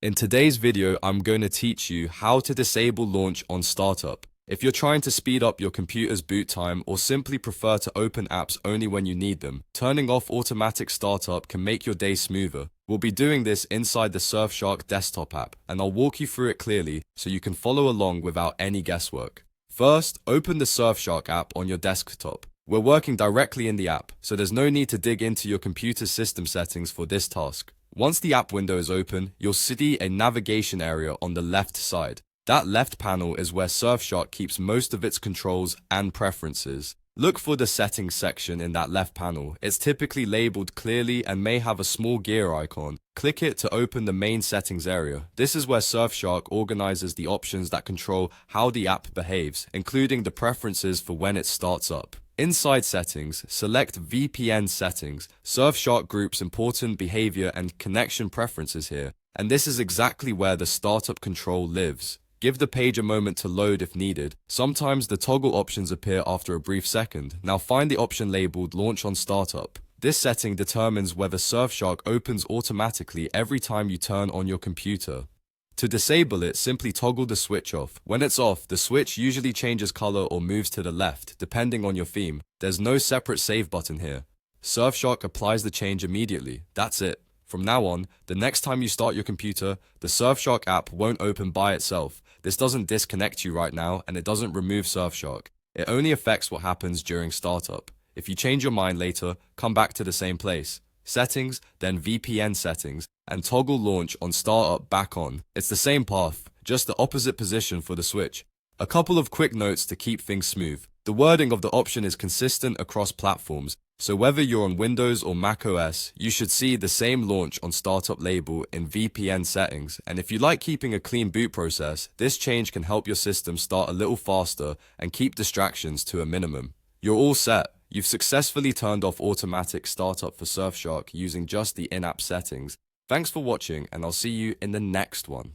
In today's video, I'm going to teach you how to disable launch on startup. If you're trying to speed up your computer's boot time or simply prefer to open apps only when you need them, turning off automatic startup can make your day smoother. We'll be doing this inside the Surfshark desktop app, and I'll walk you through it clearly so you can follow along without any guesswork. First, open the Surfshark app on your desktop. We're working directly in the app, so there's no need to dig into your computer's system settings for this task. Once the app window is open, you'll see a navigation area on the left side. That left panel is where Surfshark keeps most of its controls and preferences. Look for the settings section in that left panel. It's typically labeled clearly and may have a small gear icon. Click it to open the main settings area. This is where Surfshark organizes the options that control how the app behaves, including the preferences for when it starts up. Inside settings, select VPN settings. Surfshark groups important behavior and connection preferences here, and this is exactly where the startup control lives. Give the page a moment to load if needed. Sometimes the toggle options appear after a brief second. Now find the option labeled Launch on Startup. This setting determines whether Surfshark opens automatically every time you turn on your computer. To disable it, simply toggle the switch off. When it's off, the switch usually changes color or moves to the left, depending on your theme. There's no separate save button here. Surfshark applies the change immediately. That's it. From now on, the next time you start your computer, the Surfshark app won't open by itself. This doesn't disconnect you right now, and it doesn't remove Surfshark. It only affects what happens during startup. If you change your mind later, come back to the same place. Settings, then VPN settings, and toggle launch on startup back on. It's the same path, just the opposite position for the switch. A couple of quick notes to keep things smooth. The wording of the option is consistent across platforms, so whether you're on Windows or Mac OS, you should see the same launch on startup label in VPN settings. And if you like keeping a clean boot process, this change can help your system start a little faster and keep distractions to a minimum. You're all set. You've successfully turned off automatic startup for Surfshark using just the in-app settings. Thanks for watching, and I'll see you in the next one.